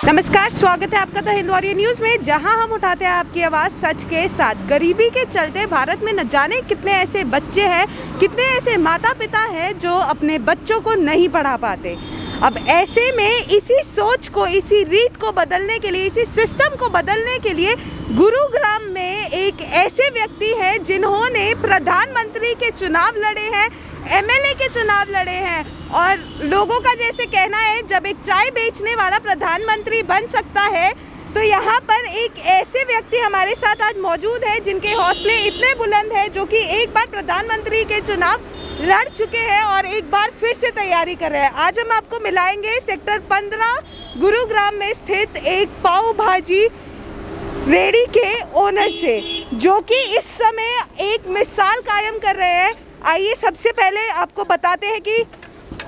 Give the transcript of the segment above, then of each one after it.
नमस्कार, स्वागत है आपका द हिंदवारिया न्यूज़ में, जहां हम उठाते हैं आपकी आवाज़ सच के साथ। गरीबी के चलते भारत में न जाने कितने ऐसे बच्चे हैं, कितने ऐसे माता पिता हैं जो अपने बच्चों को नहीं पढ़ा पाते। अब ऐसे में इसी सोच को, इसी रीत को बदलने के लिए, इसी सिस्टम को बदलने के लिए गुरुग्राम में एक ऐसे व्यक्ति हैं जिन्होंने प्रधानमंत्री के चुनाव लड़े हैं, एमएलए के चुनाव लड़े हैं। और लोगों का जैसे कहना है, जब एक चाय बेचने वाला प्रधानमंत्री बन सकता है, तो यहाँ पर एक ऐसे व्यक्ति हमारे साथ आज मौजूद है जिनके हौसले इतने बुलंद हैं, जो कि एक बार प्रधानमंत्री के चुनाव लड़ चुके हैं और एक बार फिर से तैयारी कर रहे हैं। आज हम आपको मिलाएंगे सेक्टर 15 गुरुग्राम में स्थित एक पाव भाजी रेडी के ओनर से, जो कि इस समय एक मिसाल कायम कर रहे हैं। आइए सबसे पहले आपको बताते हैं कि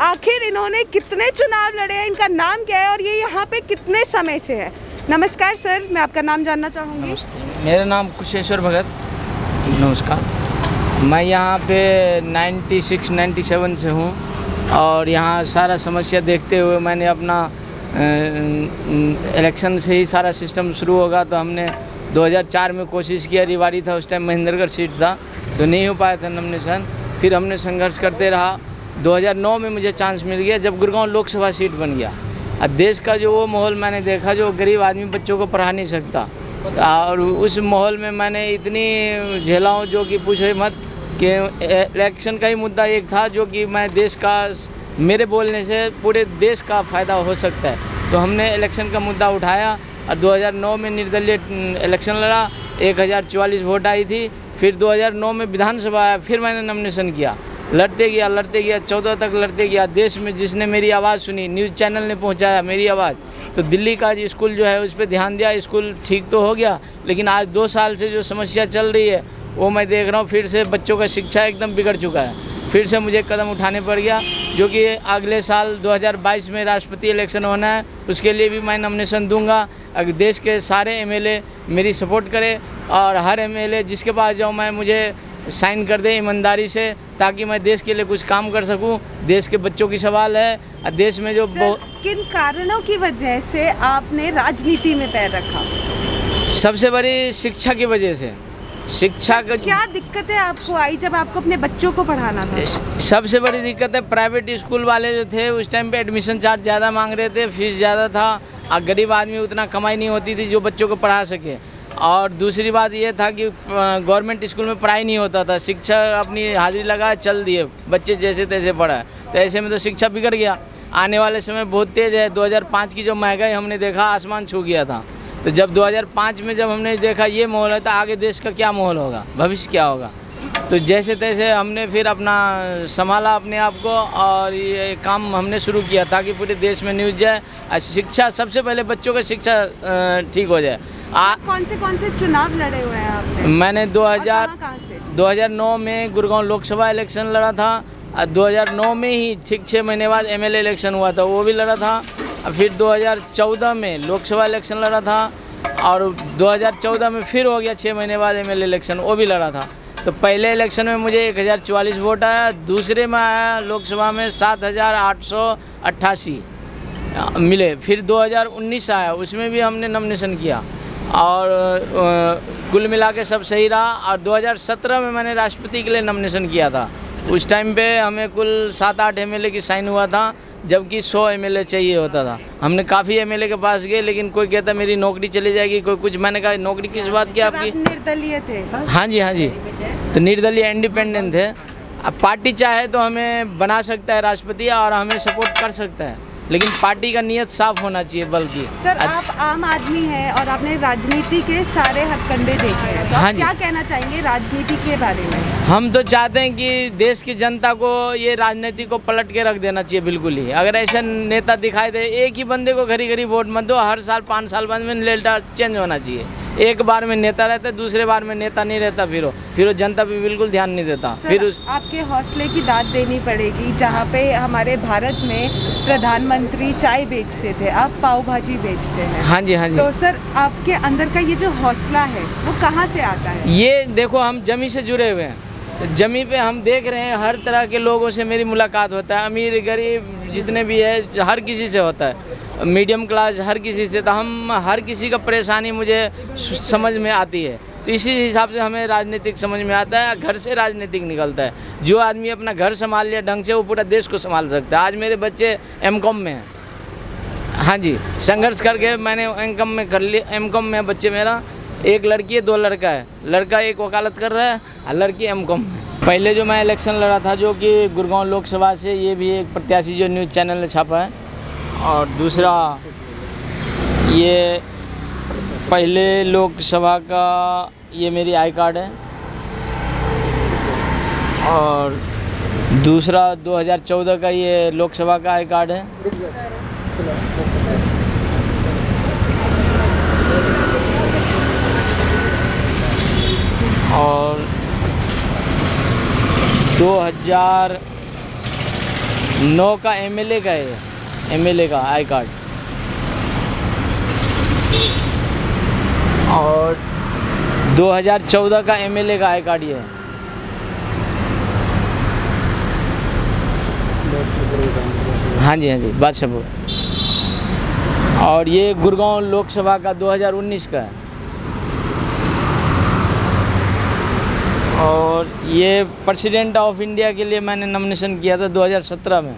आखिर इन्होंने कितने चुनाव लड़े हैं, इनका नाम क्या है और ये यहाँ पे कितने समय से है। नमस्कार सर, मैं आपका नाम जानना चाहूँगी। मेरा नाम कुशेश्वर भगत। नमस्कार, मैं यहाँ पे 96-97 से हूँ और यहाँ सारा समस्या देखते हुए मैंने अपना इलेक्शन से ही सारा सिस्टम शुरू होगा तो हमने 2004 में कोशिश किया। रिवाड़ी था उस टाइम, महेंद्रगढ़ सीट था तो नहीं हो पाया था नॉमिनेशन। फिर हमने संघर्ष करते रहा। 2009 में मुझे चांस मिल गया जब गुड़गांव लोकसभा सीट बन गया। अब देश का जो वो माहौल मैंने देखा, जो गरीब आदमी बच्चों को पढ़ा नहीं सकता, और उस माहौल में मैंने इतनी झेला हूँ जो कि पूछो मत, कि इलेक्शन का ही मुद्दा एक था जो कि मैं देश का, मेरे बोलने से पूरे देश का फ़ायदा हो सकता है। तो हमने इलेक्शन का मुद्दा उठाया और 2009 में निर्दलीय इलेक्शन लड़ा। 1044 वोट आई थी। फिर 2009 में विधानसभा आया, फिर मैंने नॉमिनेशन किया। लड़ते गया 14 तक लड़ते गया। देश में जिसने मेरी आवाज़ सुनी, न्यूज़ चैनल ने पहुंचाया मेरी आवाज़, तो दिल्ली का स्कूल जो है उस पर ध्यान दिया। स्कूल ठीक तो हो गया, लेकिन आज 2 साल से जो समस्या चल रही है वो मैं देख रहा हूँ। फिर से बच्चों का शिक्षा एकदम बिगड़ चुका है। फिर से मुझे कदम उठाने पड़ गया, जो कि अगले साल 2022 में राष्ट्रपति इलेक्शन होना है, उसके लिए भी मैं नॉमिनेशन दूंगा। अगर देश के सारे एमएलए मेरी सपोर्ट करें और हर एमएलए जिसके पास जाऊँ मैं, मुझे साइन कर दे ईमानदारी से, ताकि मैं देश के लिए कुछ काम कर सकूं। देश के बच्चों की सवाल है और देश में जो किन कारणों की वजह से आपने राजनीति में पैर रखा? सबसे बड़ी शिक्षा की वजह से। शिक्षा का क्या दिक्कतें आपको आई जब आपको अपने बच्चों को पढ़ाना था? सबसे बड़ी दिक्कत है, प्राइवेट स्कूल वाले जो थे उस टाइम पे एडमिशन चार्ज ज़्यादा मांग रहे थे, फीस ज़्यादा था और गरीब आदमी उतना कमाई नहीं होती थी जो बच्चों को पढ़ा सके। और दूसरी बात ये था कि गवर्नमेंट स्कूल में पढ़ाई नहीं होता था। शिक्षा अपनी हाजिरी लगा चल दिए, बच्चे जैसे तैसे पढ़ा, तो ऐसे में तो शिक्षा बिगड़ गया। आने वाले समय बहुत तेज़ है। 2005 की जो महंगाई हमने देखा, आसमान छू गया था। तो जब 2005 में जब हमने देखा ये माहौल है, तो आगे देश का क्या माहौल होगा, भविष्य क्या होगा। तो जैसे तैसे हमने फिर अपना संभाला अपने आप को और ये काम हमने शुरू किया ताकि पूरे देश में न्यूज़ जाए। शिक्षा सबसे पहले, बच्चों का शिक्षा ठीक हो जाए। कौन से चुनाव लड़े हुए हैं आपने? मैंने 2009 में गुड़गांव लोकसभा इलेक्शन लड़ा था और 2009 में ही ठीक 6 महीने बाद एमएलए इलेक्शन हुआ था, वो भी लड़ा था। और फिर 2014 में लोकसभा इलेक्शन लड़ा था और 2014 में फिर हो गया 6 महीने बाद एमएलए इलेक्शन, वो भी लड़ा था। तो पहले इलेक्शन में मुझे 1044 वोट आया, दूसरे में आया लोकसभा में 7888 मिले। फिर 2019 आया, उसमें भी हमने नॉमिनेशन किया और कुल मिला के सब सही रहा। और 2017 में मैंने राष्ट्रपति के लिए नॉमिनेशन किया था। उस टाइम पे हमें कुल 7-8 एमएलए की साइन हुआ था, जबकि 100 एमएलए चाहिए होता था। हमने काफ़ी एमएलए के पास गए, लेकिन कोई कहता मेरी नौकरी चली जाएगी, कोई कुछ। मैंने कहा नौकरी किस बात की आपकी? निर्दलीय थे? हाँ जी, तो निर्दलीय इंडिपेंडेंट थे। अब पार्टी चाहे तो हमें बना सकता है राष्ट्रपति और हमें सपोर्ट कर सकता है, लेकिन पार्टी का नियत साफ होना चाहिए। बल्कि सर, आप आम आदमी हैं और आपने राजनीति के सारे हथकंडे देखे हैं, तो आप क्या कहना चाहेंगे राजनीति के बारे में? हम तो चाहते हैं कि देश की जनता को ये राजनीति को पलट के रख देना चाहिए बिल्कुल ही। अगर ऐसा नेता दिखाई दे, एक ही बंदे को घड़ी घड़ी वोट मत दो, हर साल 5 साल बाद में नेता चेंज होना चाहिए। एक बार में नेता रहता है, दूसरे बार में नेता नहीं रहता, फिर वो जनता भी बिल्कुल ध्यान नहीं देता। फिर आपके हौसले की दाद देनी पड़ेगी। जहाँ पे हमारे भारत में प्रधानमंत्री चाय बेचते थे, आप पाव भाजी बेचते हैं। हाँ जी। तो सर, आपके अंदर का ये जो हौसला है वो कहाँ से आता है? ये देखो, हम जमी से जुड़े हुए हैं। जमी पे हम देख रहे हैं हर तरह के लोगों से मेरी मुलाकात होता है, अमीर गरीब जितने भी है हर किसी से होता है। मीडियम क्लास हर किसी से, तो हम हर किसी का परेशानी मुझे समझ में आती है। तो इसी हिसाब से हमें राजनीतिक समझ में आता है, घर से राजनीतिक निकलता है। जो आदमी अपना घर संभाल लिया ढंग से, वो पूरा देश को संभाल सकता है। आज मेरे बच्चे एमकॉम में हैं, हाँ जी, संघर्ष करके मैंने एमकॉम में कर लिया। एमकॉम में बच्चे मेरा, एक लड़की है 2 लड़का है। लड़का एक वकालत कर रहा है और लड़की एमकॉम में। पहले जो मैं इलेक्शन लड़ा था, जो कि गुड़गांव लोकसभा से, ये भी एक प्रत्याशी जो न्यूज़ चैनल ने छापा है। और दूसरा ये पहले लोकसभा का, ये मेरी आई कार्ड है। और दूसरा 2014 का ये लोकसभा का आई कार्ड है। और 2009 का एमएलए का है, एमएलए का आई कार्ड। और 2014 का एमएलए का आई कार्ड ये है। हाँ जी, हाँ जी, बादशाहपुर। और ये गुड़गांव लोकसभा का 2019 का है। और ये प्रेसिडेंट ऑफ इंडिया के लिए मैंने नॉमिनेशन किया था 2017 में।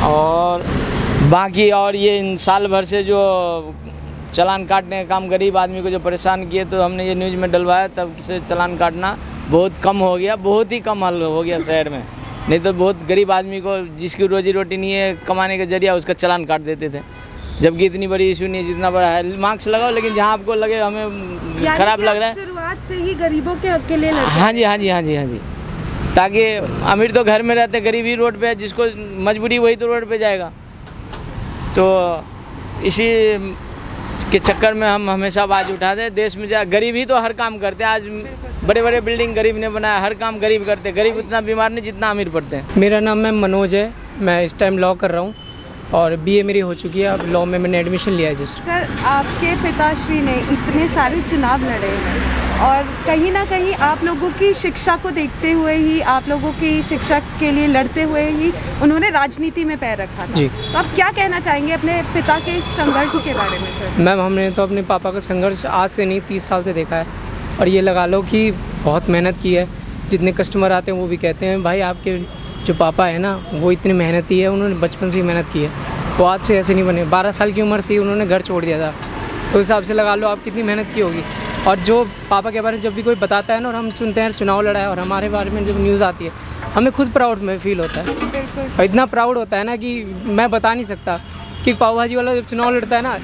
और बाकी और ये इन साल भर से जो चालान काटने का काम, गरीब आदमी को जो परेशान किए, तो हमने ये न्यूज़ में डलवाया, तब से चालान काटना बहुत कम हो गया, बहुत ही कम हल हो गया शहर में। नहीं तो बहुत गरीब आदमी को, जिसकी रोजी रोटी नहीं है, कमाने का जरिया, उसका चालान काट देते थे। जबकि इतनी बड़ी इशू नहीं है जितना बड़ा है। मार्क्स लगाओ, लेकिन जहाँ आपको लगे हमें ख़राब लग रहा है, शुरुआत से ही गरीबों के हक के लिए लड़ते। हाँ जी, हाँ जी, हाँ जी, हाँ जी। ताकि अमीर तो घर में रहते, गरीब ही रोड पे है, जिसको मजबूरी वही तो रोड पे जाएगा। तो इसी के चक्कर में हम हमेशा आवाज़ उठाते हैं। देश में गरीब ही तो हर काम करते हैं। आज बड़े बड़े बिल्डिंग गरीब ने बनाया, हर काम गरीब करते हैं। गरीब उतना बीमार नहीं जितना अमीर पड़ते हैं। मेरा नाम मनोज है, मैं इस टाइम लॉ कर रहा हूँ और बीए मेरी हो चुकी है। अब लॉ में मैंने एडमिशन लिया है जस्ट। सर, आपके पिताश्री ने इतने सारे चुनाव लड़े हैं और कहीं ना कहीं आप लोगों की शिक्षा को देखते हुए ही, आप लोगों की शिक्षा के लिए लड़ते हुए ही उन्होंने राजनीति में पैर रखा था। जी। तो आप क्या कहना चाहेंगे अपने पिता के इस संघर्ष के बारे में सर? मैम, हमने तो अपने पापा का संघर्ष आज से नहीं 30 साल से देखा है। और ये लगा लो कि बहुत मेहनत की है। जितने कस्टमर आते हैं वो भी कहते हैं भाई आपके जो पापा है ना, वो इतनी मेहनती है, उन्होंने बचपन से ही मेहनत की है, वो आज से ऐसे नहीं बने। 12 साल की उम्र से ही उन्होंने घर छोड़ दिया था। तो हिसाब से लगा लो आप कितनी मेहनत की होगी। और जो पापा के बारे में जब भी कोई बताता है ना, और हम सुनते हैं चुनाव लड़ा है, और हमारे बारे में जब न्यूज़ आती है, हमें खुद प्राउड में फील होता है। और इतना प्राउड होता है ना कि मैं बता नहीं सकता। कि पाव भाजी वाला जब चुनाव लड़ता है ना,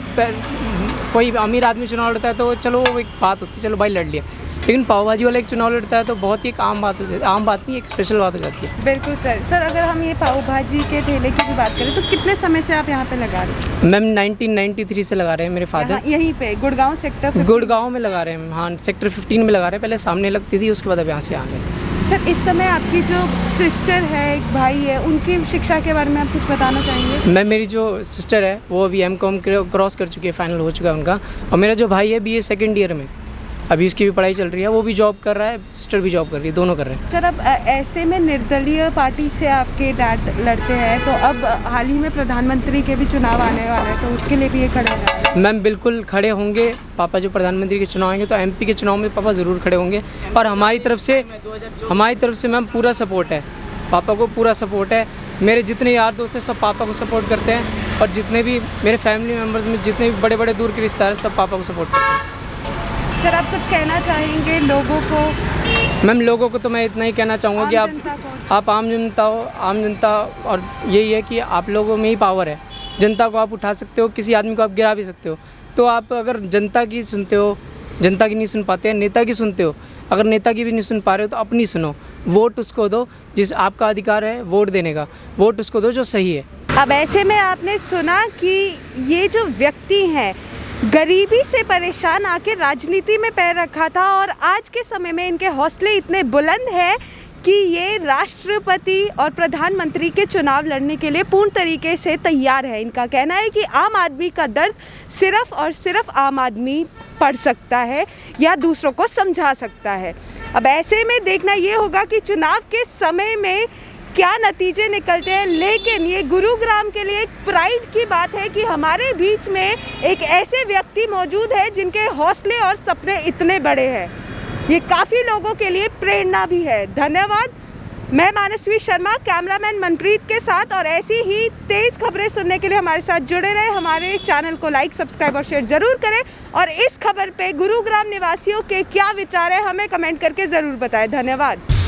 कोई अमीर आदमी चुनाव लड़ता है तो चलो वो एक बात होती है, चलो भाई लड़ लिया। लेकिन पाव भाजी वाला एक चुनाव लड़ता है तो बहुत ही एक आम बात हो जाती है। आम बात नहीं, एक स्पेशल बात हो जाती है। बिल्कुल सर। सर, अगर हम ये पाव भाजी के ठेले की भी बात करें तो कितने समय से आप यहाँ पे लगा रहे हैं? मैम 1993 से लगा रहे हैं मेरे फादर। यहीं पे गुड़गांव सेक्टर 15? गुड़गांव में लगा रहे हैं, हाँ, सेक्टर 15 में लगा रहे हैं। पहले सामने लगती थी, उसके बाद अब यहाँ से आ गए। सर, इस समय आपकी जो सिस्टर है, एक भाई है, उनकी शिक्षा के बारे में आप कुछ बताना चाहेंगे? मैम, मेरी जो सिस्टर है वो अभी एमकॉम क्रॉस कर चुकी है, फाइनल हो चुका है उनका। और मेरा जो भाई है बीए सेकंड ईयर में, अभी उसकी भी पढ़ाई चल रही है, वो भी जॉब कर रहा है, सिस्टर भी जॉब कर रही है, दोनों कर रहे हैं। सर, अब ऐसे में निर्दलीय पार्टी से आपके डैड लड़ते हैं, तो अब हाल ही में प्रधानमंत्री के भी चुनाव आने वाले हैं, तो उसके लिए भी ये खड़े हैं? मैम, बिल्कुल खड़े होंगे। पापा जो प्रधानमंत्री के चुनाव आएंगे तो एमपी के चुनाव में पापा ज़रूर खड़े होंगे। और हमारी तरफ से मैम पूरा सपोर्ट है, पापा को पूरा सपोर्ट है। मेरे जितने यार दोस्त हैं सब पापा को सपोर्ट करते हैं। और जितने भी मेरे फैमिली मेम्बर्स में जितने भी बड़े बड़े दूर के रिश्तेदार हैं, सब पापा को सपोर्ट करते हैं। सर, आप कुछ कहना चाहेंगे लोगों को? मैम, लोगों को तो मैं इतना ही कहना चाहूँगा कि आप आम जनता हो, आम जनता। और यही है कि आप लोगों में ही पावर है। जनता को आप उठा सकते हो, किसी आदमी को आप गिरा भी सकते हो। तो आप अगर जनता की सुनते हो, जनता की नहीं सुन पाते हैं, नेता की सुनते हो। अगर नेता की भी नहीं सुन पा रहे हो तो अपनी सुनो। वोट उसको दो जिस आपका अधिकार है वोट देने का, वोट उसको दो जो सही है। अब ऐसे में आपने सुना कि ये जो व्यक्ति हैं, गरीबी से परेशान आके राजनीति में पैर रखा था और आज के समय में इनके हौसले इतने बुलंद हैं कि ये राष्ट्रपति और प्रधानमंत्री के चुनाव लड़ने के लिए पूर्ण तरीके से तैयार है। इनका कहना है कि आम आदमी का दर्द सिर्फ और सिर्फ आम आदमी पढ़ सकता है या दूसरों को समझा सकता है। अब ऐसे में देखना ये होगा कि चुनाव के समय में क्या नतीजे निकलते हैं। लेकिन ये गुरुग्राम के लिए एक प्राइड की बात है कि हमारे बीच में एक ऐसे व्यक्ति मौजूद है जिनके हौसले और सपने इतने बड़े हैं। ये काफ़ी लोगों के लिए प्रेरणा भी है। धन्यवाद। मैं मानसवी शर्मा, कैमरामैन मनप्रीत के साथ, और ऐसी ही तेज़ खबरें सुनने के लिए हमारे साथ जुड़े रहे। हमारे चैनल को लाइक, सब्सक्राइब और शेयर ज़रूर करें, और इस खबर पे गुरुग्राम निवासियों के क्या विचार है हमें कमेंट करके ज़रूर बताएं। धन्यवाद।